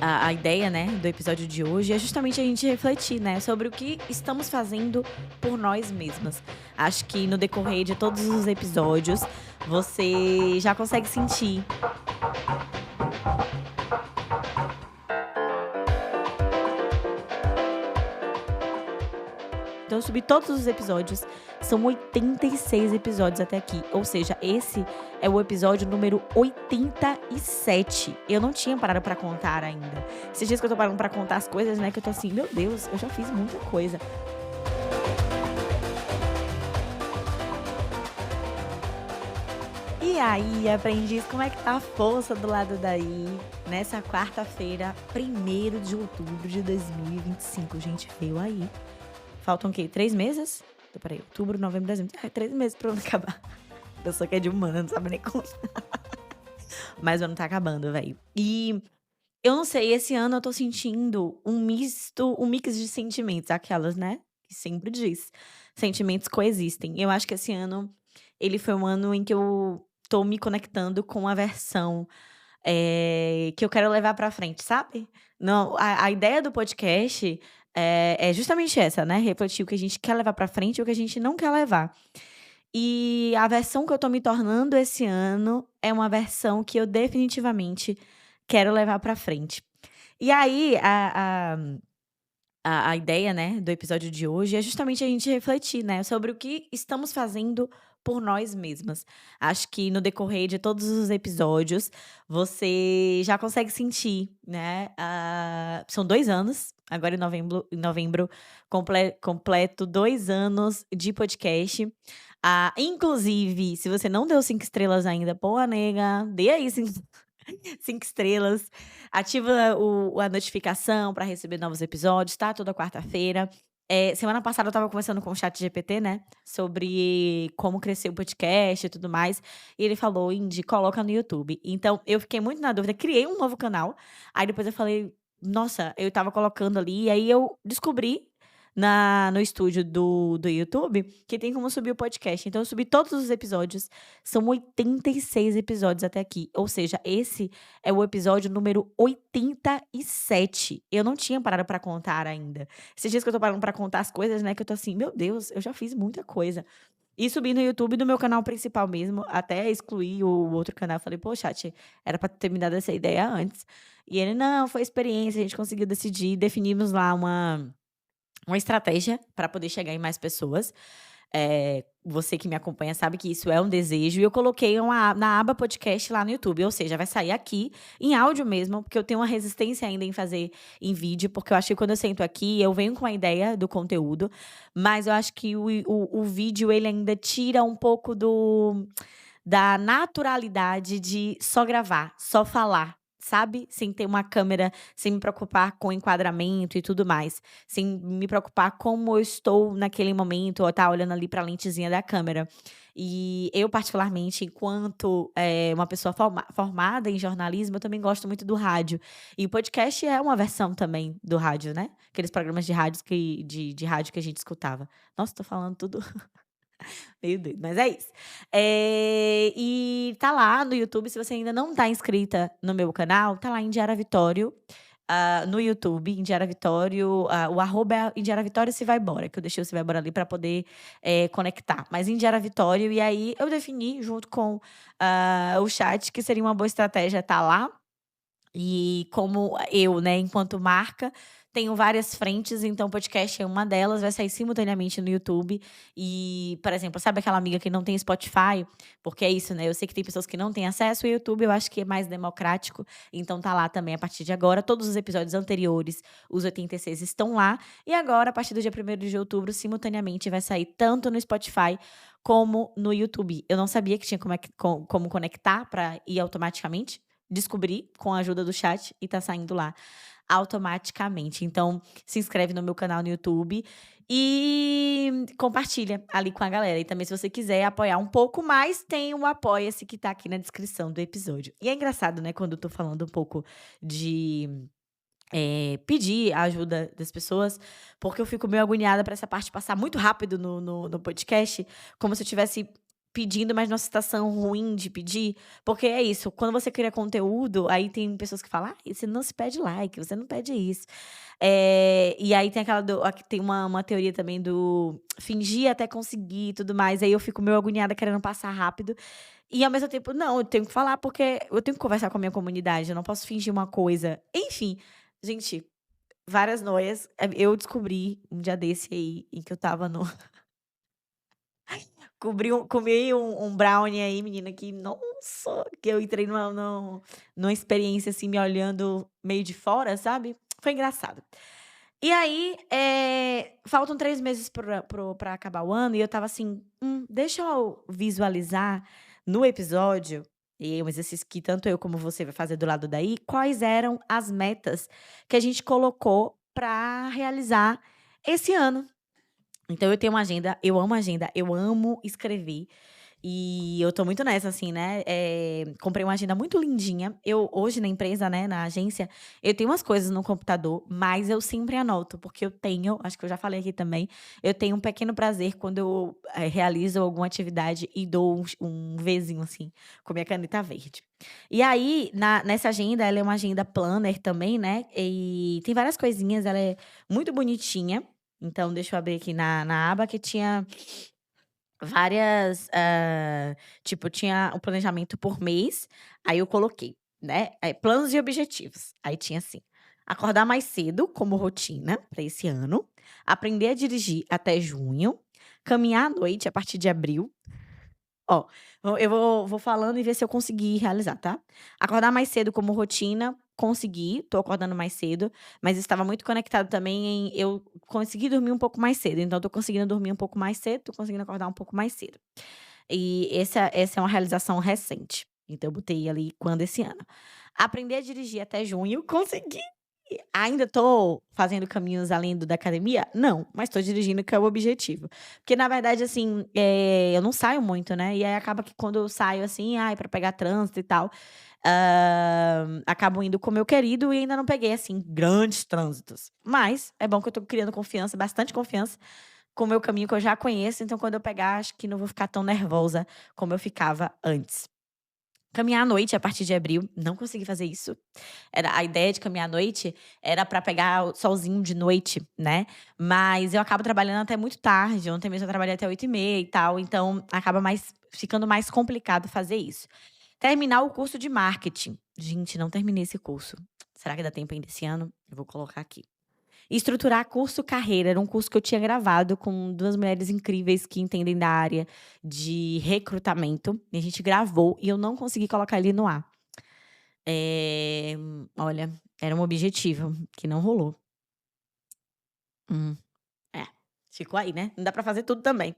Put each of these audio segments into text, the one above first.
A ideia, né, do episódio de hoje é justamente a gente refletir, né, sobre o que estamos fazendo por nós mesmas. Acho que no decorrer de todos os episódios, você já consegue sentir. Então eu subi todos os episódios, são 86 episódios até aqui, ou seja, esse é o episódio número 87. Eu não tinha parado pra contar ainda. Esses dias que eu tô parando pra contar as coisas, né, que eu tô assim: "Meu Deus, eu já fiz muita coisa". E aí, aprendiz, como é que tá a força do lado daí? Nessa quarta-feira, 1º de outubro de 2025, gente, veio aí. Faltam o quê? 3 meses? Espera aí, outubro, novembro, dezembro. 3 meses pro ano acabar. A pessoa que é de humana não sabe nem contar. Mas o ano tá acabando, velho. E eu não sei, esse ano eu tô sentindo um mix de sentimentos, aquelas, né, que sempre diz. Sentimentos coexistem. Eu acho que esse ano, ele foi um ano em que eu tô me conectando com a versão, que eu quero levar pra frente, sabe? Não, a ideia do podcast é justamente essa, né, refletir o que a gente quer levar pra frente e o que a gente não quer levar. E a versão que eu tô me tornando esse ano é uma versão que eu definitivamente quero levar pra frente. E aí, a ideia, né, do episódio de hoje é justamente a gente refletir, né, sobre o que estamos fazendo por nós mesmas. Acho que no decorrer de todos os episódios, você já consegue sentir, né, são 2 anos, agora em novembro completo 2 anos de podcast. Inclusive, se você não deu 5 estrelas ainda, pô, nega, dê aí 5 estrelas, ativa a notificação para receber novos episódios, tá, toda quarta-feira. Semana passada eu estava conversando com o ChatGPT, né, sobre como crescer o podcast e tudo mais, e ele falou: "Indy, coloca no YouTube". Então eu fiquei muito na dúvida, criei um novo canal, aí depois eu falei: "Nossa", eu estava colocando ali, e aí eu descobri no estúdio do YouTube que tem como subir o podcast, então eu subi todos os episódios, são 86 episódios até aqui, ou seja, esse é o episódio número 87. Eu não tinha parado pra contar ainda. Esses dias que eu tô parando pra contar as coisas, né, que eu tô assim: "Meu Deus, eu já fiz muita coisa". E subi no YouTube do meu canal principal mesmo, até excluir o outro canal, falei: "Pô, chat, era pra ter me dado essa ideia antes". E ele: "Não, foi experiência, a gente conseguiu decidir, definimos lá uma estratégia para poder chegar em mais pessoas. Você que me acompanha sabe que isso é um desejo, e eu coloquei na aba podcast lá no YouTube, ou seja, vai sair aqui em áudio mesmo, porque eu tenho uma resistência ainda em fazer em vídeo, porque eu acho que quando eu sento aqui, eu venho com a ideia do conteúdo, mas eu acho que o vídeo ele ainda tira um pouco da naturalidade de só gravar, só falar, sabe, sem ter uma câmera, sem me preocupar com enquadramento e tudo mais, sem me preocupar como eu estou naquele momento ou tá olhando ali para a lentezinha da câmera. E eu particularmente, enquanto, uma pessoa formada em jornalismo, eu também gosto muito do rádio. E o podcast é uma versão também do rádio, né, aqueles programas de rádios de rádio que a gente escutava. Nossa, tô falando tudo meio doido, mas é isso. E tá lá no YouTube, se você ainda não tá inscrita no meu canal, tá lá Indiara Vitório, no YouTube, Indiara Vitório, o arroba é Indiara Vitório Se Vai Embora, que eu deixei o Se Vai Embora ali pra poder, conectar. Mas Indiara Vitório, e aí eu defini junto com, o chat que seria uma boa estratégia estar lá, e como eu, né, enquanto marca, tenho várias frentes, então o podcast é uma delas, vai sair simultaneamente no YouTube. E, por exemplo, sabe aquela amiga que não tem Spotify? Porque é isso, né, eu sei que tem pessoas que não têm acesso, o YouTube eu acho que é mais democrático, então tá lá também a partir de agora. Todos os episódios anteriores, os 86 estão lá. E agora, a partir do dia 1º de outubro, simultaneamente vai sair tanto no Spotify como no YouTube. Eu não sabia que tinha como conectar para ir automaticamente. Descobri com a ajuda do chat e tá saindo lá automaticamente. Então, se inscreve no meu canal no YouTube e compartilha ali com a galera. E também, se você quiser apoiar um pouco mais, tem o Apoia-se que tá aqui na descrição do episódio. E é engraçado, né, quando eu tô falando um pouco de, pedir a ajuda das pessoas, porque eu fico meio agoniada pra essa parte passar muito rápido no podcast, como se eu tivesse pedindo, mas numa situação ruim de pedir, porque é isso, quando você cria conteúdo, aí tem pessoas que falam: "Ai, você não se pede like, você não pede isso". E aí tem aquela aqui tem uma teoria também do fingir até conseguir e tudo mais, aí eu fico meio agoniada querendo passar rápido, e ao mesmo tempo não, eu tenho que falar, porque eu tenho que conversar com a minha comunidade, eu não posso fingir uma coisa. Enfim, gente, várias noias. Eu descobri um dia desse aí, em que eu estava no comi um brownie aí, menina, que nossa, que eu entrei numa experiência, assim, me olhando meio de fora, sabe. Foi engraçado. E aí, faltam 3 meses pra acabar o ano e eu estava assim: deixa eu visualizar no episódio", e é um exercício que tanto eu como você vai fazer do lado daí, quais eram as metas que a gente colocou pra realizar esse ano. Então eu tenho uma agenda, eu amo escrever, e eu tô muito nessa, assim, né, comprei uma agenda muito lindinha. Eu hoje na empresa, né, na agência, eu tenho umas coisas no computador, mas eu sempre anoto, porque eu tenho, acho que eu já falei aqui também, eu tenho um pequeno prazer quando eu, realizo alguma atividade e dou um Vzinho, assim, com a minha caneta verde. E aí, nessa agenda, ela é uma agenda planner também, né, e tem várias coisinhas, ela é muito bonitinha. Então deixa eu abrir aqui na aba que tinha várias, tipo, tinha o planejamento por mês, aí eu coloquei, né, planos e objetivos. Aí tinha assim: acordar mais cedo como rotina para esse ano, aprender a dirigir até junho, caminhar à noite a partir de abril. Ó, eu vou falando e ver se eu consegui realizar, tá. Acordar mais cedo como rotina, consegui, tô acordando mais cedo, mas estava muito conectado também em eu conseguir dormir um pouco mais cedo, então tô conseguindo dormir um pouco mais cedo, tô conseguindo acordar um pouco mais cedo. E essa é uma realização recente, então eu botei ali quando esse ano. Aprender a dirigir até junho, consegui. Ainda tô fazendo caminhos além do da academia? Não, mas tô dirigindo, que é o objetivo. Porque na verdade, assim, eu não saio muito, né, e aí acaba que quando eu saio, assim, ai, pra pegar trânsito e tal, acabo indo com o meu querido e ainda não peguei, assim, grandes trânsitos. Mas é bom que eu tô criando confiança, bastante confiança, com o meu caminho que eu já conheço, então quando eu pegar, acho que não vou ficar tão nervosa como eu ficava antes. Caminhar à noite a partir de abril, não consegui fazer isso. Era a ideia de caminhar à noite era pra pegar o solzinho de noite, né, mas eu acabo trabalhando até muito tarde, ontem mesmo eu trabalhei até 8h30 e tal, então acaba ficando mais complicado fazer isso. Terminar o curso de marketing. Gente, não terminei esse curso. Será que dá tempo ainda esse ano? Eu vou colocar aqui. Estruturar curso carreira, era um curso que eu tinha gravado com 2 mulheres incríveis que entendem da área de recrutamento, e a gente gravou e eu não consegui colocar ele no ar. Olha, era um objetivo que não rolou. Hum, é, ficou aí, né, não dá pra fazer tudo também.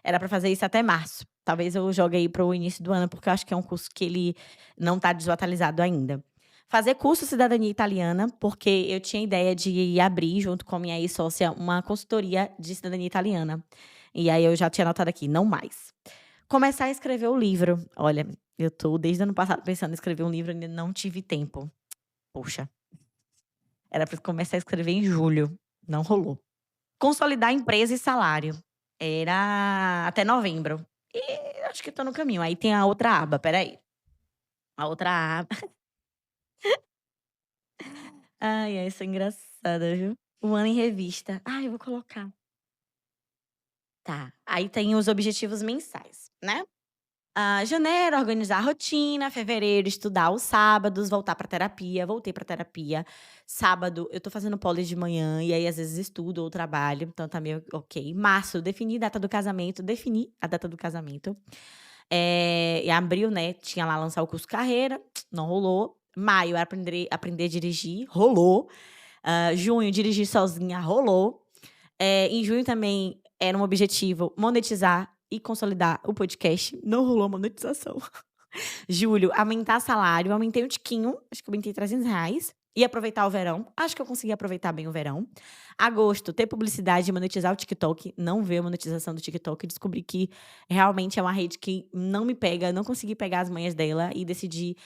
Era pra fazer isso até março. Talvez eu jogue aí para o início do ano, porque eu acho que é um curso que ele não tá desatualizado ainda. Fazer curso cidadania italiana, porque eu tinha ideia de abrir, junto com a minha ex-sócia, uma consultoria de cidadania italiana. E aí eu já tinha anotado aqui, não mais. Começar a escrever o livro. Olha, eu tô desde o ano passado pensando em escrever um livro, ainda não tive tempo. Poxa, era pra começar a escrever em julho, não rolou. Consolidar empresa e salário. Era até novembro. E acho que tô no caminho. Aí tem a outra aba, espera aí. A outra aba ai, essa é engraçada, viu. O ano em revista. Ai, eu vou colocar. Tá, aí tem os objetivos mensais, né. Janeiro, organizar a rotina. Fevereiro, estudar os sábados, voltar pra terapia. Voltei pra terapia. Sábado, eu tô fazendo poli de manhã e aí às vezes estudo ou trabalho, então tá meio ok. Março, definir data do casamento, defini a data do casamento. Em abril, né, tinha lá lançar o curso carreira, não rolou. Maio, aprender a dirigir, rolou. Junho, dirigir sozinha, rolou. Em junho também era um objetivo monetizar e consolidar o podcast, não rolou a monetização. Julho, aumentar salário, aumentei um tiquinho, acho que aumentei R$ 300, e aproveitar o verão, acho que eu consegui aproveitar bem o verão. Agosto, ter publicidade e monetizar o TikTok, não ver a monetização do TikTok, descobri que realmente é uma rede que não me pega, não consegui pegar as manhas dela e decidi,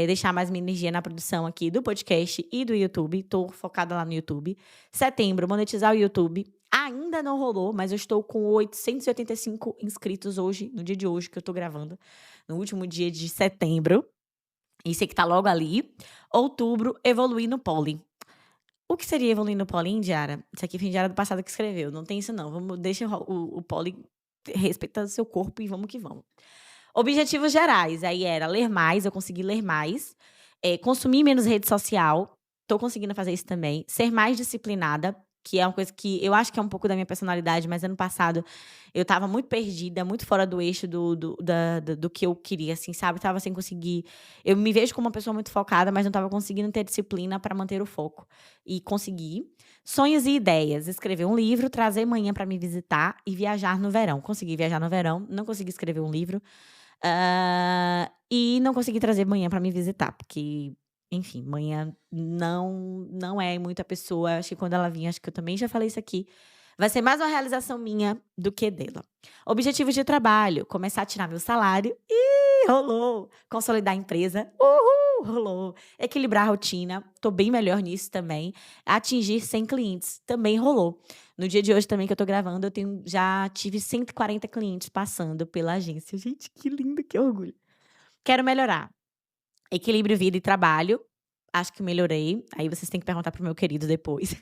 deixar mais minha energia na produção aqui do podcast e do YouTube, tô focada lá no YouTube. Setembro, monetizar o YouTube. Ainda não rolou, mas eu estou com 885 inscritos hoje, no dia de hoje que eu tô gravando, no último dia de setembro. E sei que tá logo ali. Outubro, evoluir no Poli. O que seria evoluir no Poli, hein, Diara? Isso aqui foi Diara do passado que escreveu, não tem isso não. Deixa o Poli respeitando seu corpo e vamos que vamos. Objetivos gerais, aí era ler mais, eu consegui ler mais, consumir menos rede social, tô conseguindo fazer isso também, ser mais disciplinada, que é uma coisa que eu acho que é um pouco da minha personalidade, mas ano passado eu estava muito perdida, muito fora do eixo do que eu queria, assim, sabe, estava sem conseguir eu me vejo como uma pessoa muito focada, mas não estava conseguindo ter disciplina para manter o foco, e consegui. Sonhos e ideias, escrever um livro, trazer manhã para me visitar e viajar no verão. Consegui viajar no verão, não consegui escrever um livro, e não consegui trazer manhã pra me visitar, porque, enfim, manhã não é muita pessoa, acho que quando ela vir, acho que eu também já falei isso aqui, vai ser mais uma realização minha do que dela. Objetivos de trabalho, começar a tirar meu salário, ih, rolou. Consolidar a empresa, uhul, rolou. Equilibrar a rotina, tô bem melhor nisso também. Atingir 100 clientes, também rolou. No dia de hoje também que eu tô gravando, já tive 140 clientes passando pela agência. Gente, que lindo, que orgulho. Quero melhorar. Equilíbrio vida e trabalho, acho que melhorei. Aí vocês têm que perguntar para o meu querido depois.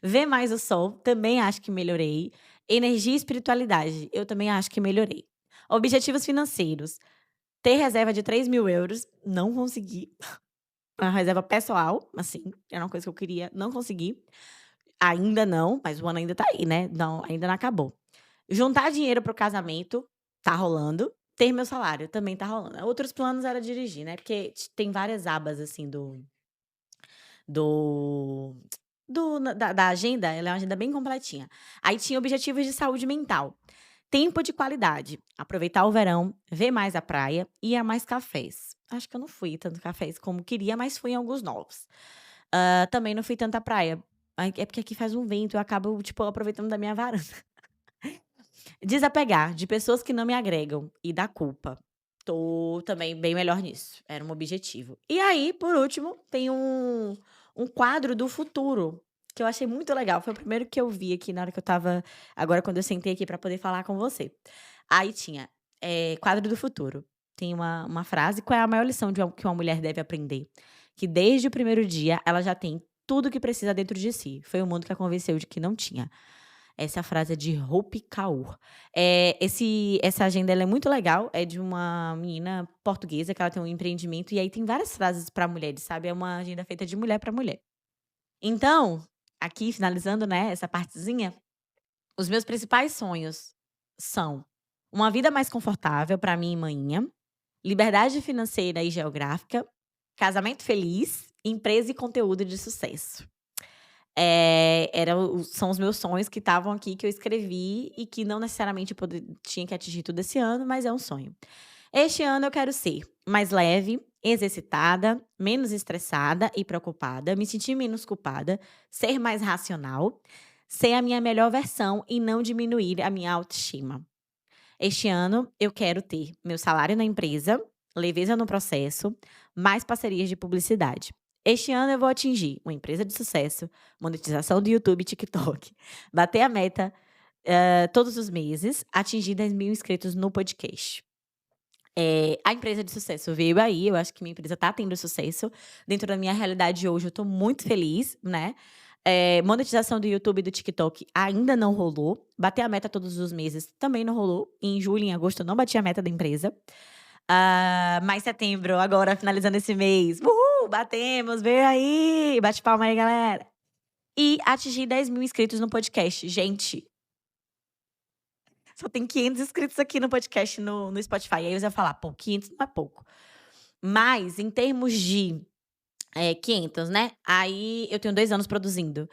Ver mais o sol, também acho que melhorei. Energia e espiritualidade, eu também acho que melhorei. Objetivos financeiros, ter reserva de 3.000 euros, não consegui. A reserva pessoal, assim, era uma coisa que eu queria, não consegui. Ainda não, mas o ano ainda tá aí, né, não, ainda não acabou. Juntar dinheiro para o casamento, tá rolando. Ter meu salário, também tá rolando. Outros planos era dirigir, né, porque tem várias abas, assim, do da agenda, ela é uma agenda bem completinha. Aí tinha objetivos de saúde mental. Tempo de qualidade, aproveitar o verão, ver mais a praia, ir a mais cafés. Acho que eu não fui tanto cafés como queria, mas fui em alguns novos. Também não fui tanto à praia. É porque aqui faz um vento, eu acabo, tipo, aproveitando da minha varanda. Desapegar de pessoas que não me agregam e da culpa. Tô também bem melhor nisso, era um objetivo. E aí, por último, tem um quadro do futuro, que eu achei muito legal, foi o primeiro que eu vi aqui na hora que eu estava agora quando eu sentei aqui para poder falar com você. Aí tinha, quadro do futuro, tem uma frase: "Qual é a maior lição que uma mulher deve aprender? Que desde o primeiro dia ela já tem tudo o que precisa dentro de si, foi o mundo que a convenceu de que não tinha". Essa frase é de Hope Kaur. Essa agenda ela é muito legal, é de uma menina portuguesa que ela tem um empreendimento, e aí tem várias frases para mulheres, sabe, é uma agenda feita de mulher para mulher. Então, aqui finalizando, né, essa partezinha, os meus principais sonhos são: uma vida mais confortável para mim e manhinha, liberdade financeira e geográfica, casamento feliz, empresa e conteúdo de sucesso. São os meus sonhos que estavam aqui, que eu escrevi e que não necessariamente tinha que atingir tudo esse ano, mas é um sonho. Este ano eu quero ser mais leve, exercitada, menos estressada e preocupada, me sentir menos culpada, ser mais racional, ser a minha melhor versão e não diminuir a minha autoestima. Este ano eu quero ter meu salário na empresa, leveza no processo, mais parcerias de publicidade. Este ano eu vou atingir uma empresa de sucesso, monetização do YouTube e TikTok, bater a meta todos os meses, atingir 10.000 inscritos no podcast. A empresa de sucesso veio aí, eu acho que minha empresa tá tendo sucesso. Dentro da minha realidade hoje, eu tô muito feliz, né. Monetização do YouTube e do TikTok ainda não rolou. Bater a meta todos os meses também não rolou. Em julho, em agosto, eu não bati a meta da empresa. Mas setembro, agora finalizando esse mês, uhul, batemos, veio aí, bate palma aí, galera. E atingir 10.000 inscritos no podcast. Gente, só tem 500 inscritos aqui no podcast no Spotify. Aí você vai falar: "Pô, 500 não é pouco". Mas em termos de, 500, né, aí eu tenho 2 anos produzindo.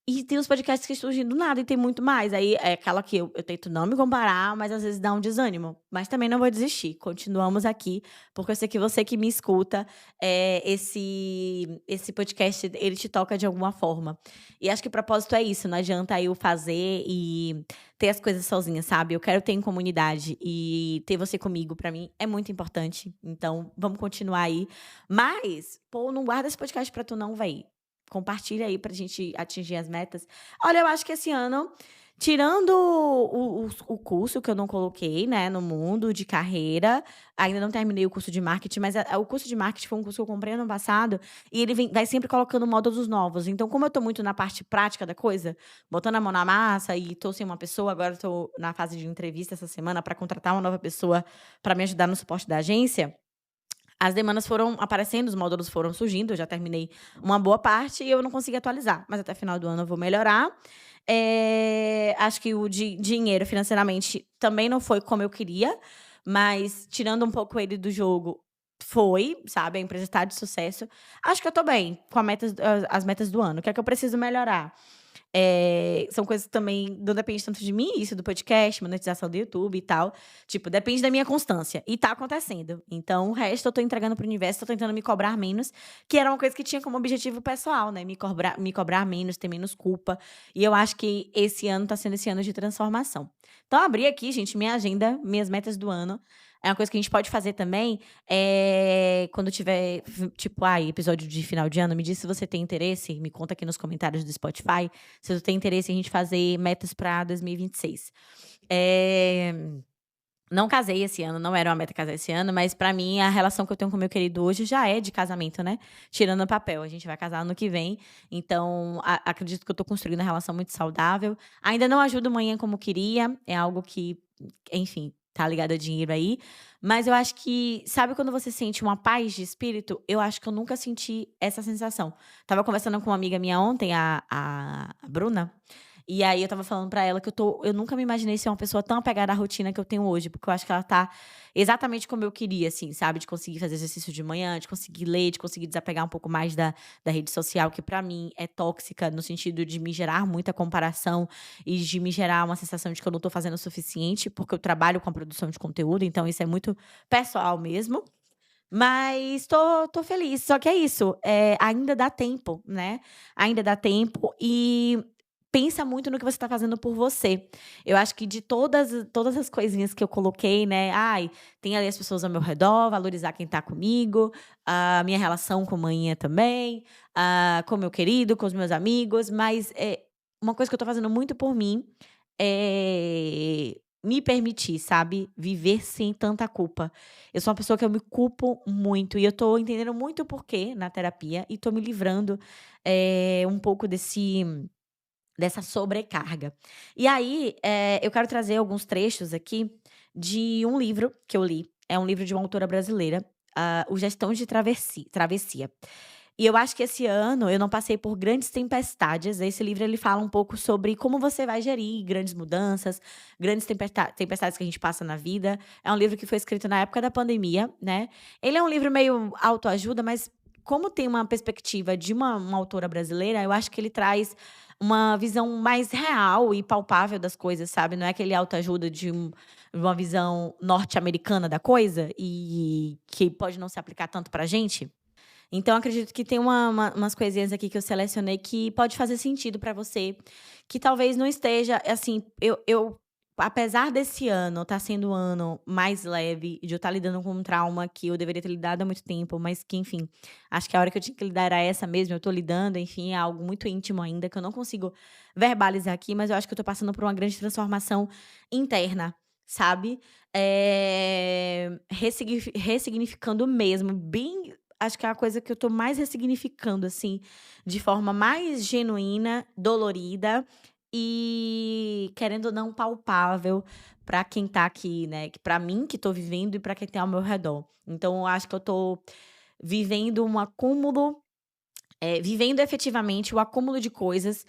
E tem os podcasts que surgem do nada e tem muito mais. Aí é aquela que eu tento não me comparar, mas às vezes dá um desânimo. Mas também não vou desistir. Continuamos aqui, porque eu sei que você que me escuta, esse podcast, ele te toca de alguma forma. E acho que o propósito é isso, não adianta eu fazer e ter as coisas sozinha, sabe? Eu quero ter em comunidade e ter você comigo, pra mim, é muito importante. Então, vamos continuar aí. Mas, pô, não guarda esse podcast pra tu não, véi. Compartilha aí pra gente atingir as metas. Olha, eu acho que esse ano, tirando o curso que eu não coloquei, né, no mundo de carreira, ainda não terminei o curso de marketing, mas o curso de marketing foi um curso que eu comprei ano passado, e ele vai sempre colocando módulos novos. Então, como eu tô muito na parte prática da coisa, botando a mão na massa e tô sem uma pessoa, agora eu tô na fase de entrevista essa semana para contratar uma nova pessoa para me ajudar no suporte da agência, as demandas foram aparecendo, os módulos foram surgindo, eu já terminei uma boa parte e eu não consegui atualizar, mas até final do ano eu vou melhorar. Acho que o dinheiro financeiramente também não foi como eu queria, mas tirando um pouco ele do jogo, foi, sabe, a empresa está de sucesso. Acho que eu tô bem com a metas as metas do ano. O que é que eu preciso melhorar? São coisas que também não depende tanto de mim, isso do podcast, monetização do YouTube e tal. Tipo, depende da minha constância. E tá acontecendo. Então, o resto eu tô entregando para o universo, tô tentando me cobrar menos, que era uma coisa que tinha como objetivo pessoal, né? Me cobrar menos, ter menos culpa. E eu acho que esse ano tá sendo esse ano de transformação. Então, abri aqui, gente, minha agenda, minhas metas do ano. É uma coisa que a gente pode fazer também, quando tiver, tipo, episódio de final de ano, me diz se você tem interesse, me conta aqui nos comentários do Spotify, se tu tem interesse em a gente fazer metas pra 2026. Eh, não casei esse ano, não era uma meta casar esse ano, mas pra mim a relação que eu tenho com meu querido hoje já é de casamento, né, tirando o papel, a gente vai casar ano que vem, então acredito que eu tô construindo uma relação muito saudável. Ainda não ajudo manhã como queria, é algo que, enfim, tá ligado a dinheiro aí, mas eu acho que sabe quando você sente uma paz de espírito? Eu acho que eu nunca senti essa sensação. Estava conversando com uma amiga minha ontem, a Bruna, e aí eu estava falando pra ela que eu nunca me imaginei ser uma pessoa tão apegada à rotina que eu tenho hoje, porque eu acho que ela tá exatamente como eu queria, assim, sabe, de conseguir fazer exercício de manhã, de conseguir ler, de conseguir desapegar um pouco mais da rede social, que pra mim é tóxica no sentido de me gerar muita comparação e de me gerar uma sensação de que eu não tô fazendo o suficiente, porque eu trabalho com a produção de conteúdo, então isso é muito pessoal mesmo. Mas tô feliz, só que é isso, ainda dá tempo, né, ainda dá tempo e pensa muito no que você tá fazendo por você. Eu acho que de todas as coisinhas que eu coloquei, né, tem ali as pessoas ao meu redor, valorizar quem tá comigo, a minha relação com manhã também, com meu querido, com os meus amigos, mas, uma coisa que eu tô fazendo muito por mim, me permitir, sabe, viver sem tanta culpa. Eu sou uma pessoa que eu me culpo muito e eu tô entendendo muito o porquê na terapia e tô me livrando, um pouco dessa sobrecarga. E aí, eu quero trazer alguns trechos aqui de um livro que eu li, é um livro de uma autora brasileira, O Gestão de Travessia. E eu acho que esse ano eu não passei por grandes tempestades. Esse livro ele fala um pouco sobre como você vai gerir grandes mudanças, grandes tempestades que a gente passa na vida. É um livro que foi escrito na época da pandemia, né. Ele é um livro meio autoajuda, mas como tem uma perspectiva de uma autora brasileira, eu acho que ele traz uma visão mais real e palpável das coisas, sabe. Não é aquele autoajuda de uma visão norte-americana da coisa, e que pode não se aplicar tanto pra gente. Então acredito que tem umas coisinhas aqui que eu selecionei que pode fazer sentido pra você, que talvez não esteja assim, eu apesar desse ano estar sendo um ano mais leve, de eu estar lidando com um trauma que eu deveria ter lidado há muito tempo, mas que enfim, acho que a hora que eu tinha que lidar era essa mesmo, eu tô lidando, enfim, é algo muito íntimo ainda, que eu não consigo verbalizar aqui, mas eu acho que eu tô passando por uma grande transformação interna, sabe. Ressignificando mesmo, bem acho que é a coisa que eu tô mais ressignificando, assim, de forma mais genuína, dolorida e, querendo ou não, palpável pra quem tá aqui, né, que pra mim que tô vivendo e pra quem tem ao meu redor. Então eu acho que eu tô vivendo um acúmulo, vivendo efetivamente o acúmulo de coisas,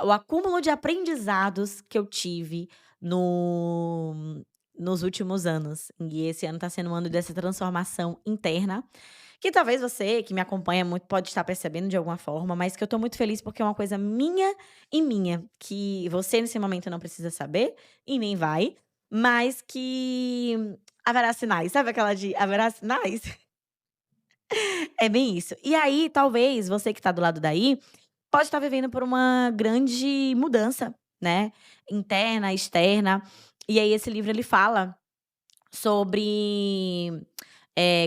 o acúmulo de aprendizados que eu tive no nos últimos anos. E esse ano tá sendo um ano dessa transformação interna, que talvez você que me acompanha muito pode estar percebendo de alguma forma, mas que eu tô muito feliz porque é uma coisa minha e minha, que você nesse momento não precisa saber e nem vai, mas que haverá sinais. Sabe aquela de haverá sinais? É bem isso. E aí, talvez, você que tá do lado daí, pode estar vivendo por uma grande mudança, né, interna, externa. E aí esse livro ele fala sobre,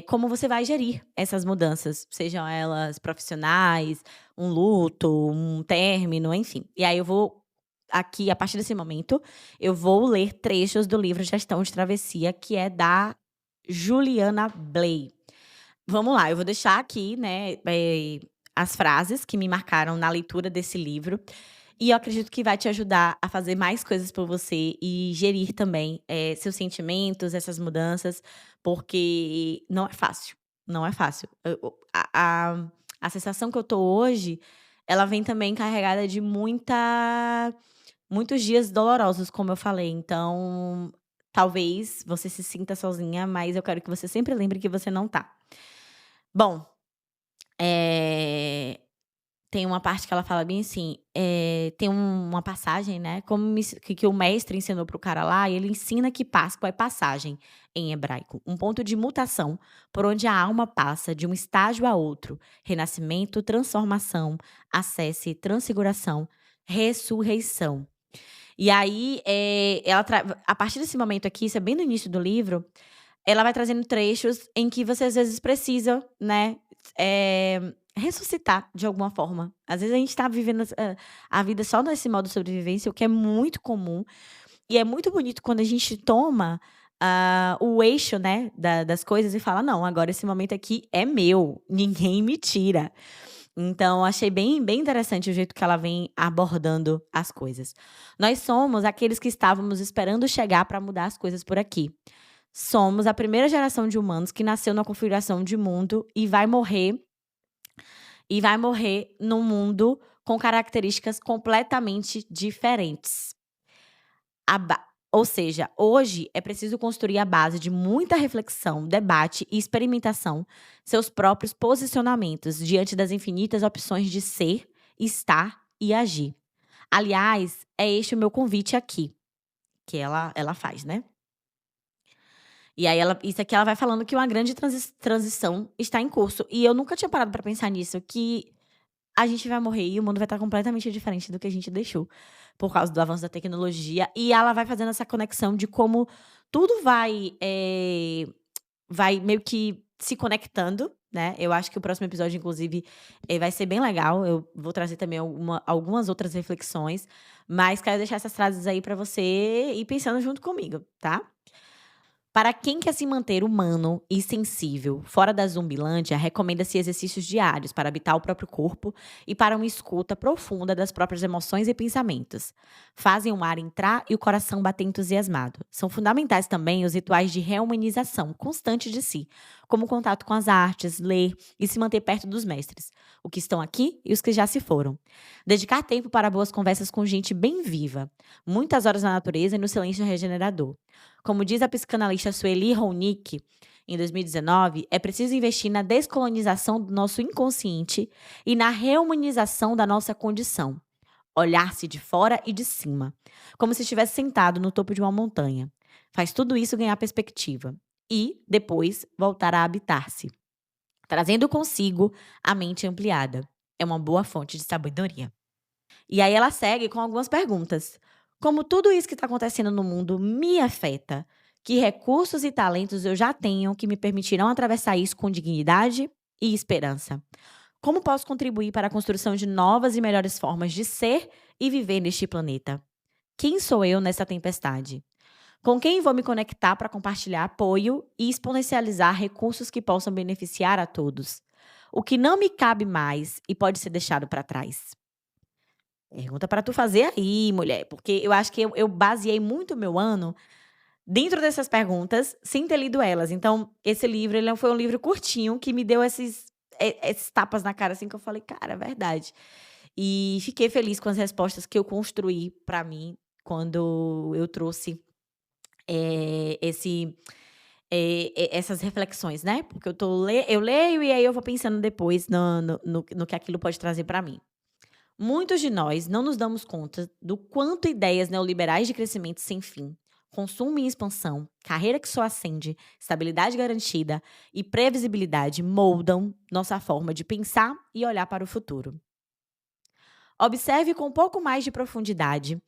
como você vai gerir essas mudanças, sejam elas profissionais, um luto, um término, enfim. E aí eu vou aqui, a partir desse momento, eu vou ler trechos do livro Gestão de Travessia, que é da Juliana Bley. Vamos lá, eu vou deixar aqui, né, as frases que me marcaram na leitura desse livro, e eu acredito que vai te ajudar a fazer mais coisas por você e gerir também, seus sentimentos, essas mudanças, porque não é fácil, não é fácil. A sensação que eu tô hoje, ela vem também carregada de muitos dias dolorosos, como eu falei, então, talvez você se sinta sozinha, mas eu quero que você sempre lembre que você não tá. Bom, eh, tem uma parte que ela fala bem assim, tem uma passagem, né, como me ensi que o mestre ensinou para o cara lá, e ele ensina que Páscoa é passagem em hebraico, um ponto de mutação por onde a alma passa de um estágio a outro, renascimento, transformação, acesse, transfiguração, ressurreição. E aí, ela a partir desse momento aqui, isso é bem no início do livro, ela vai trazendo trechos em que você às vezes precisa, né, ressuscitar de alguma forma. Às vezes a gente tá vivendo a vida só nesse modo sobrevivência, o que é muito comum, e é muito bonito quando a gente toma, o eixo, né, das coisas e fala: "Não, agora esse momento aqui é meu, ninguém me tira". Então achei bem interessante o jeito que ela vem abordando as coisas. Nós somos aqueles que estávamos esperando chegar para mudar as coisas por aqui. Somos a primeira geração de humanos que nasceu numa configuração de mundo e vai morrer num mundo com características completamente diferentes. A ba Ou seja, hoje é preciso construir a base de muita reflexão, debate e experimentação, seus próprios posicionamentos diante das infinitas opções de ser, estar e agir. Aliás, é este o meu convite aqui, que ela faz, né. E aí isso aqui ela vai falando que uma grande transição está em curso, e eu nunca tinha parado pra pensar nisso, que a gente vai morrer e o mundo vai estar completamente diferente do que a gente deixou, por causa do avanço da tecnologia, e ela vai fazendo essa conexão de como tudo vai meio que se conectando, né. Eu acho que o próximo episódio, inclusive, vai ser bem legal, eu vou trazer também algumas outras reflexões, mas quero deixar essas frases aí pra você ir pensando junto comigo, tá? Para quem quer se manter humano e sensível fora da Zumbilândia, recomenda-se exercícios diários para habitar o próprio corpo e para uma escuta profunda das próprias emoções e pensamentos. Fazem o ar entrar e o coração bater entusiasmado. São fundamentais também os rituais de reumanização constante de si, como o contato com as artes, ler e se manter perto dos mestres, os que estão aqui e os que já se foram. Dedicar tempo para boas conversas com gente bem viva, muitas horas na natureza e no silêncio regenerador. Como diz a psicanalista Sueli Rounik, em 2019, é preciso investir na descolonização do nosso inconsciente e na reumanização da nossa condição. Olhar-se de fora e de cima, como se estivesse sentado no topo de uma montanha. Faz tudo isso ganhar perspectiva. E, depois, voltar a habitar-se, trazendo consigo a mente ampliada. É uma boa fonte de sabedoria. E aí ela segue com algumas perguntas. Como tudo isso que está acontecendo no mundo me afeta? Que recursos e talentos eu já tenho que me permitirão atravessar isso com dignidade e esperança? Como posso contribuir para a construção de novas e melhores formas de ser e viver neste planeta? Quem sou eu nessa tempestade? Com quem vou me conectar para compartilhar apoio e exponencializar recursos que possam beneficiar a todos? O que não me cabe mais e pode ser deixado para trás? Pergunta pra tu fazer aí, mulher, porque eu acho que eu baseei muito o meu ano dentro dessas perguntas, sem ter lido elas. Então, esse livro, foi um livro curtinho que me deu esses tapas na cara, assim, que eu falei: "Cara, é verdade". E fiquei feliz com as respostas que eu construí pra mim quando eu trouxe, essas reflexões, né, porque eu leio e aí eu vou pensando depois no que aquilo pode trazer pra mim. Muitos de nós não nos damos conta do quanto ideias neoliberais de crescimento sem fim, consumo em expansão, carreira que só ascende, estabilidade garantida e previsibilidade moldam nossa forma de pensar e olhar para o futuro. Observe com um pouco mais de profundidade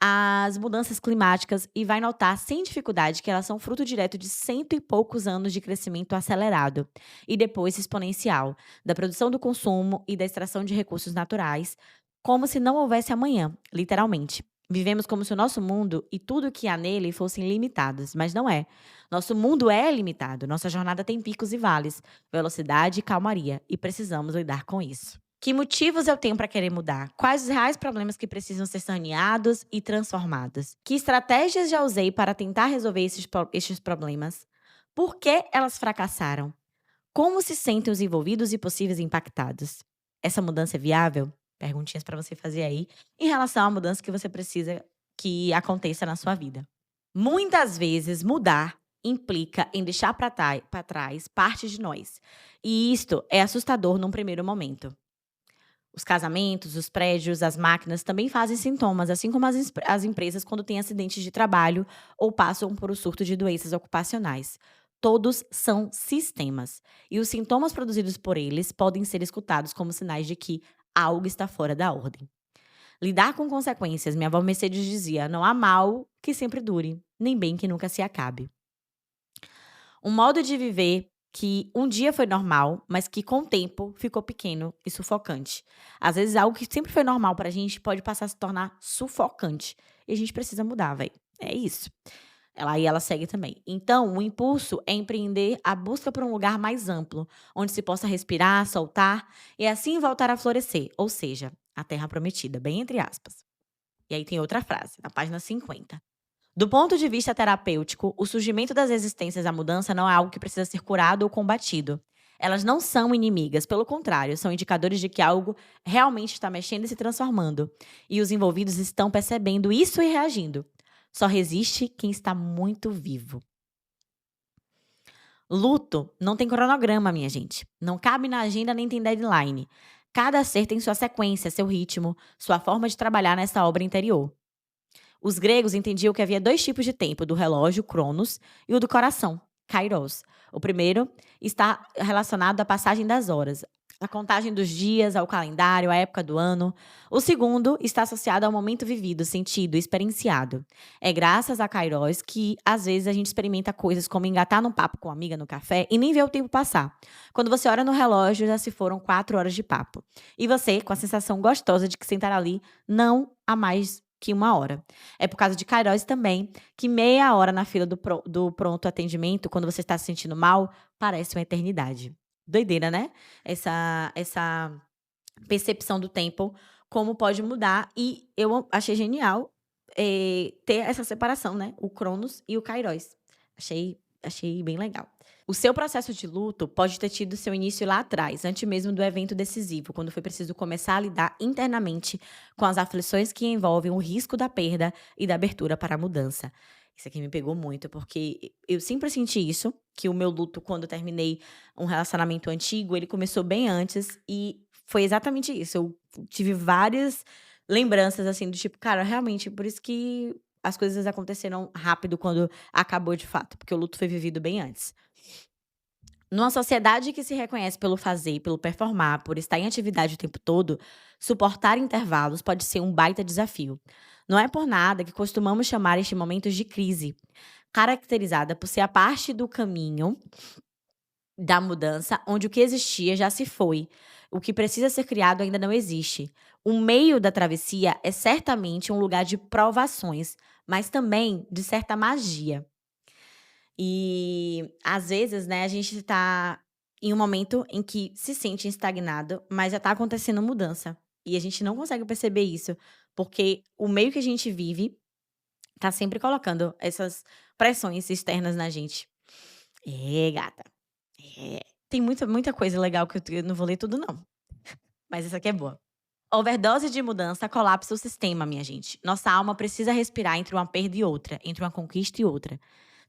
as mudanças climáticas e vai notar sem dificuldade que elas são fruto direto de cento e poucos anos de crescimento acelerado e depois exponencial da produção do consumo e da extração de recursos naturais, como se não houvesse amanhã, literalmente. Vivemos como se o nosso mundo e tudo que há nele fossem limitados, mas não é. Nosso mundo é limitado, nossa jornada tem picos e vales, velocidade e calmaria, e precisamos lidar com isso. Que motivos eu tenho para querer mudar? Quais os reais problemas que precisam ser saneados e transformados? Que estratégias já usei para tentar resolver estes problemas? Por que elas fracassaram? Como se sentem os envolvidos e possíveis impactados? Essa mudança é viável? Perguntinhas para você fazer aí em relação à mudança que você precisa que aconteça na sua vida. Muitas vezes, mudar implica em deixar para trás parte de nós. E isto é assustador num primeiro momento. Os casamentos, os prédios, as máquinas também fazem sintomas, assim como as empresas quando têm acidentes de trabalho ou passam por um surto de doenças ocupacionais. Todos são sistemas. E os sintomas produzidos por eles podem ser escutados como sinais de que algo está fora da ordem. Lidar com consequências, minha avó Mercedes dizia: não há mal que sempre dure, nem bem que nunca se acabe. Um modo de viver que um dia foi normal, mas que com o tempo ficou pequeno e sufocante. Às vezes algo que sempre foi normal pra gente pode passar a se tornar sufocante. E a gente precisa mudar, velho. É isso. Ela segue também. Então, o impulso é empreender a busca por um lugar mais amplo, onde se possa respirar, soltar e assim voltar a florescer, ou seja, a terra prometida, bem entre aspas. E aí tem outra frase, na página 50. Do ponto de vista terapêutico, o surgimento das resistências à mudança não é algo que precisa ser curado ou combatido. Elas não são inimigas, pelo contrário, são indicadores de que algo realmente está mexendo e se transformando. E os envolvidos estão percebendo isso e reagindo. Só resiste quem está muito vivo. Luto não tem cronograma, minha gente. Não cabe na agenda nem tem deadline. Cada ser tem sua sequência, seu ritmo, sua forma de trabalhar nessa obra interior. Os gregos entendiam que havia dois tipos de tempo, do relógio, Cronos, e o do coração, Kairos. O primeiro está relacionado à passagem das horas, à contagem dos dias, ao calendário, à época do ano. O segundo está associado ao momento vivido, sentido, experienciado. É graças a Kairos que, às vezes, a gente experimenta coisas como engatar num papo com uma amiga no café e nem vê o tempo passar. Quando você olha no relógio, já se foram 4 horas de papo. E você, com a sensação gostosa de que sentar ali não há mais que 1 hora. É por causa de Kairos também que meia hora na fila do pronto atendimento, quando você está se sentindo mal, parece uma eternidade. Doideira, né? Essa percepção do tempo, como pode mudar. E eu achei genial ter essa separação, né? O Cronos e o Kairos. Achei bem legal. O seu processo de luto pode ter tido seu início lá atrás, antes mesmo do evento decisivo, quando foi preciso começar a lidar internamente com as aflições que envolvem o risco da perda e da abertura para a mudança. Isso aqui me pegou muito, porque eu sempre senti isso, que o meu luto, quando eu terminei um relacionamento antigo, ele começou bem antes e foi exatamente isso. Eu tive várias lembranças, assim, do tipo, cara, realmente, por isso que as coisas aconteceram rápido quando acabou de fato, porque o luto foi vivido bem antes. Numa sociedade que se reconhece pelo fazer, pelo performar, por estar em atividade o tempo todo, suportar intervalos pode ser um baita desafio. Não é por nada que costumamos chamar este momento de crise, caracterizada por ser a parte do caminho da mudança onde o que existia já se foi. O que precisa ser criado ainda não existe. O meio da travessia é certamente um lugar de provações, mas também de certa magia. E, às vezes, né, a gente tá em um momento em que se sente estagnado, mas já tá acontecendo mudança. E a gente não consegue perceber isso, porque o meio que a gente vive tá sempre colocando essas pressões externas na gente. É, gata. É. Tem muita coisa legal que eu não vou ler tudo não, mas essa aqui é boa. Overdose de mudança colapsa o sistema, minha gente. Nossa alma precisa respirar entre uma perda e outra, entre uma conquista e outra.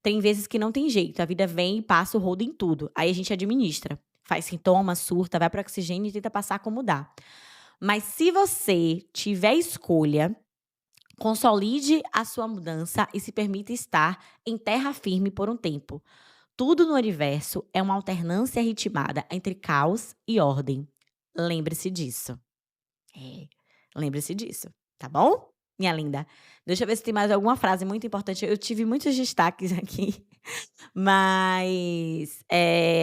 Tem vezes que não tem jeito, a vida vem e passa o rodo em tudo. Aí a gente administra. Faz sintoma, surta, vai para oxigênio e tenta passar como dá. Mas se você tiver escolha, consolide a sua mudança e se permita estar em terra firme por um tempo. Tudo no universo é uma alternância ritmada entre caos e ordem. Lembre-se disso. É, lembre-se disso, tá bom? minha linda. Deixa eu ver se tem mais alguma frase muito importante. Eu tive muitos destaques aqui, mas,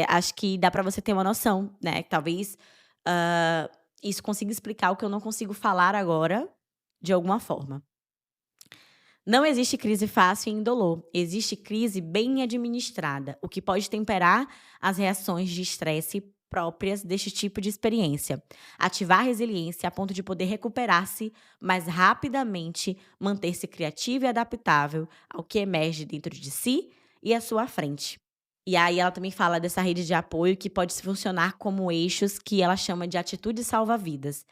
acho que dá pra você ter uma noção, né, talvez, hã, isso consiga explicar o que eu não consigo falar agora, de alguma forma. Não existe crise fácil e indolor, existe crise bem administrada, o que pode temperar as reações de estresse próprias deste tipo de experiência, ativar a resiliência a ponto de poder recuperar-se mais rapidamente, manter-se criativo e adaptável ao que emerge dentro de si e à sua frente. E aí ela também fala dessa rede de apoio que pode funcionar como eixos que ela chama de atitudes salva-vidas.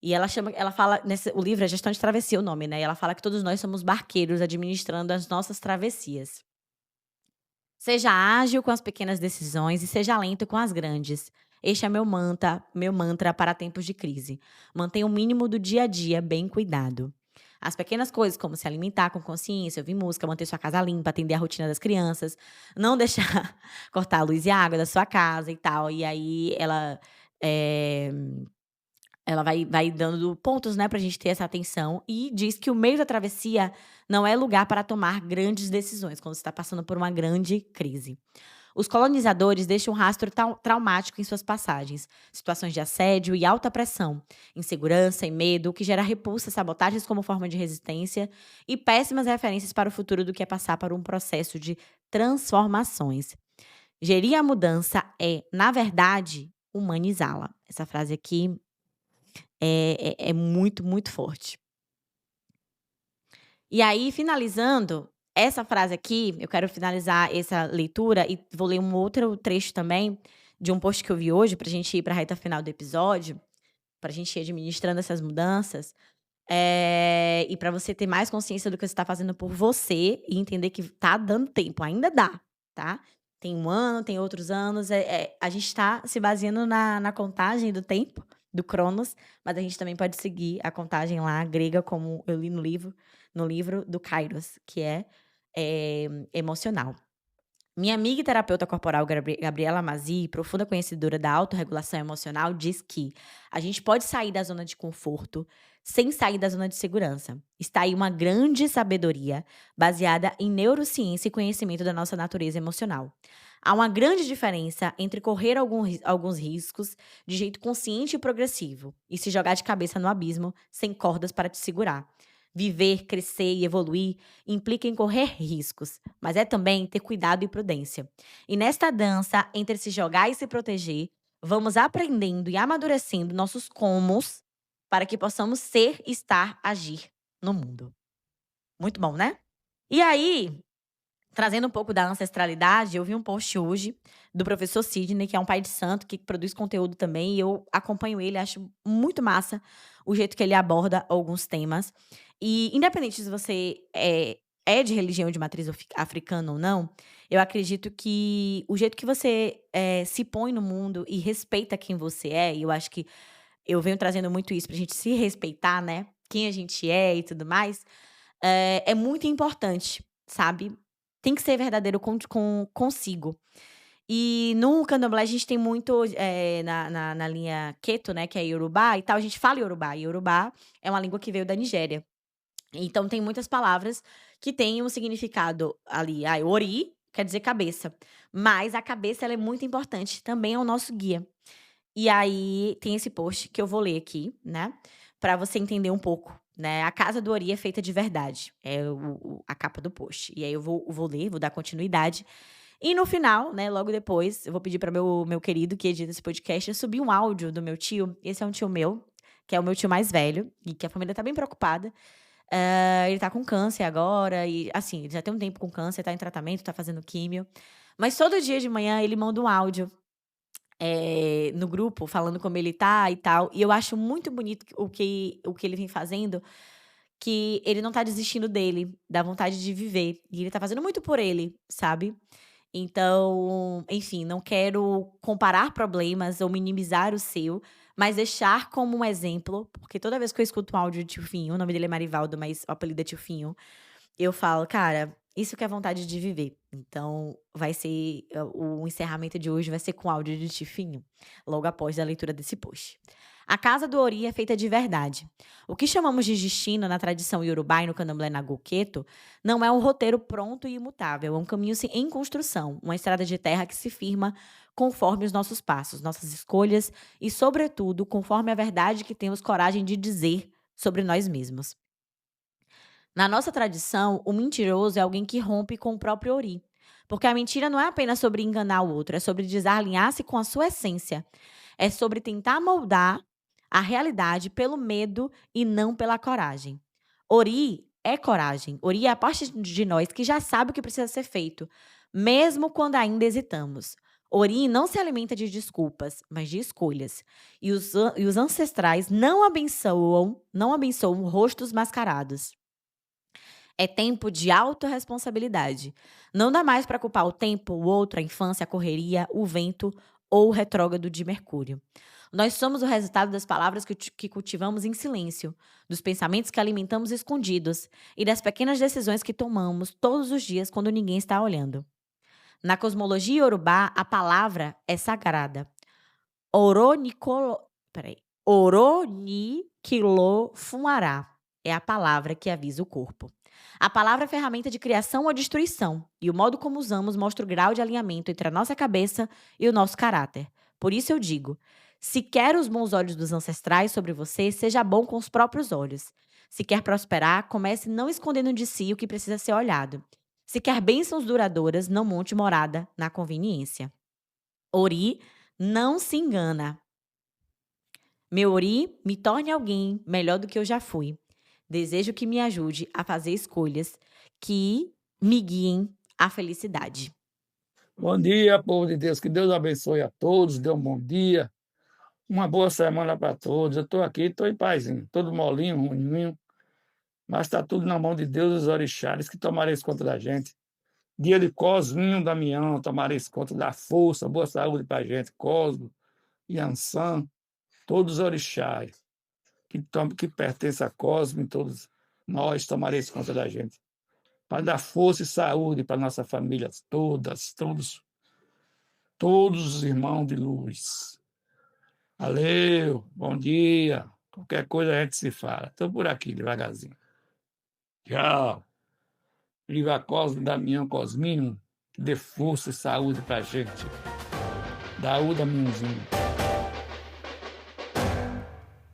E ela fala nesse o livro é Gestão de Travessia o nome, né, e ela fala que todos nós somos barqueiros administrando as nossas travessias. Seja ágil com as pequenas decisões e seja lento com as grandes. Este é meu mantra para tempos de crise. Mantenha o mínimo do dia a dia bem cuidado. As pequenas coisas, como se alimentar com consciência, ouvir música, manter sua casa limpa, atender a rotina das crianças, não deixar cortar a luz e a água da sua casa e tal. E aí eh ela vai dando pontos, né, pra gente ter essa atenção e diz que o meio da travessia não é lugar para tomar grandes decisões, quando você está passando por uma grande crise. Os colonizadores deixam um rastro traumático em suas passagens, situações de assédio e alta pressão, insegurança e medo, o que gera repulsa, sabotagens como forma de resistência e péssimas referências para o futuro do que é passar por um processo de transformações. Gerir a mudança é, na verdade, humanizá-la. Essa frase aqui é muito, muito forte. E aí, finalizando, essa frase aqui, eu quero finalizar essa leitura e vou ler um outro trecho também, de um post que eu vi hoje, pra gente ir pra reta final do episódio, pra gente ir administrando essas mudanças, e pra você ter mais consciência do que você tá fazendo por você e entender que tá dando tempo, ainda dá, tá. Tem 1 ano, tem outros anos, a gente tá se baseando na contagem do tempo, do Cronos, mas a gente também pode seguir a contagem lá grega, como eu li no livro do Kairos, que é, emocional. Minha amiga e terapeuta corporal Gabriela Mazzi, profunda conhecedora da autorregulação emocional, diz que a gente pode sair da zona de conforto sem sair da zona de segurança. Está aí uma grande sabedoria baseada em neurociência e conhecimento da nossa natureza emocional. Há uma grande diferença entre correr alguns riscos de jeito consciente e progressivo e se jogar de cabeça no abismo sem cordas para te segurar. Viver, crescer e evoluir implica em correr riscos, mas é também ter cuidado e prudência. E nesta dança entre se jogar e se proteger, vamos aprendendo e amadurecendo nossos comos para que possamos ser, estar, agir no mundo. Muito bom, né? E aí, trazendo um pouco da ancestralidade, eu vi um post hoje do professor Sidney, que é um pai de santo, que produz conteúdo também, e eu acompanho ele, acho muito massa o jeito que ele aborda alguns temas. E independente se você é de religião de matriz africana ou não, eu acredito que o jeito que você, se põe no mundo e respeita quem você é, e eu acho que eu venho trazendo muito isso pra gente se respeitar, né, quem a gente é e tudo mais, é muito importante, sabe. Tem que ser verdadeiro consigo. E no candomblé a gente tem muito, na linha Keto, né, que é Iorubá e tal, a gente fala Iorubá, e Iorubá é uma língua que veio da Nigéria. Então tem muitas palavras que têm um significado ali, Ori quer dizer cabeça, mas a cabeça ela é muito importante, também é o nosso guia. E aí tem esse post que eu vou ler aqui, né, pra você entender um pouco, né. A casa do Ori é feita de verdade, é a capa do post. E aí eu vou ler, vou dar continuidade, e no final, né, logo depois, eu vou pedir para meu querido que edita esse podcast, eu subir um áudio do meu tio, esse é um tio meu, que é o meu tio mais velho, e que a família tá bem preocupada. Ele tá com câncer agora e, assim, ele já tem um tempo com câncer, tá em tratamento, tá fazendo químio, mas todo dia de manhã ele manda um áudio no grupo, falando como ele tá e tal. E eu acho muito bonito o que ele vem fazendo, que ele não tá desistindo dele, da vontade de viver. E ele tá fazendo muito por ele, sabe. Então, enfim, não quero comparar problemas ou minimizar o seu, mas deixar como um exemplo, porque toda vez que eu escuto um áudio de Tio Finho, o nome dele é Marivaldo, mas o apelido é Tio Finho, eu falo: "Cara, Isso que é vontade de viver. Então vai ser o encerramento de hoje vai ser com áudio de Tifinho, logo após a leitura desse post. A casa do Ori é feita de verdade. O que chamamos de destino na tradição iorubá e no candomblé nagoqueto não é um roteiro pronto e imutável, é um caminho em construção, uma estrada de terra que se firma conforme os nossos passos, nossas escolhas e, sobretudo, conforme a verdade que temos coragem de dizer sobre nós mesmos. Na nossa tradição, o mentiroso é alguém que rompe com o próprio Ori. Porque a mentira não é apenas sobre enganar o outro, é sobre desalinhar-se com a sua essência. É sobre tentar moldar a realidade pelo medo e não pela coragem. Ori é coragem. Ori é a parte de nós que já sabe o que precisa ser feito, mesmo quando ainda hesitamos. Ori não se alimenta de desculpas, mas de escolhas. E os ancestrais não abençoam rostos mascarados. É tempo de autorresponsabilidade. Não dá mais para culpar o tempo, o outro, a infância, a correria, o vento ou o retrógrado de Mercúrio. Nós somos o resultado das palavras que cultivamos em silêncio, dos pensamentos que alimentamos escondidos e das pequenas decisões que tomamos todos os dias quando ninguém está olhando. Na cosmologia iorubá, a palavra é sagrada. Oronicolo, peraí. Oronikilo fumará é a palavra que avisa o corpo. A palavra é ferramenta de criação ou destruição, e o modo como usamos mostra o grau de alinhamento entre a nossa cabeça e o nosso caráter. Por isso eu digo: se quer os bons olhos dos ancestrais sobre você, seja bom com os próprios olhos. Se quer prosperar, comece não escondendo de si o que precisa ser olhado. Se quer bênçãos duradouras, não monte morada na conveniência. Ori não se engana. Meu Ori, me torne alguém melhor do que eu já fui. Desejo que me ajude a fazer escolhas que me guiem à felicidade. Bom dia, povo de Deus. Que Deus abençoe a todos. Dê um bom dia. Uma boa semana para todos. Eu estou aqui, estou em pazinho, todo molinho, ruimzinho, mas está tudo na mão de Deus, os orixás, que tomarem conta da gente. Dia de Cosminho, Damião, tomarem conta da força, boa saúde para a gente. Cosmo, Yansan, todos os orixás que pertencem a Cosmo, todos nós tomaremos conta da gente. Para dar força e saúde para nossa família, todos os irmãos de luz. Valeu, bom dia. Qualquer coisa a gente se fala. Estou por aqui, devagarzinho. Tchau. Viva Cosmo, Damião, Cosminho, que dê força e saúde pra gente. Daú, Damiãozinho.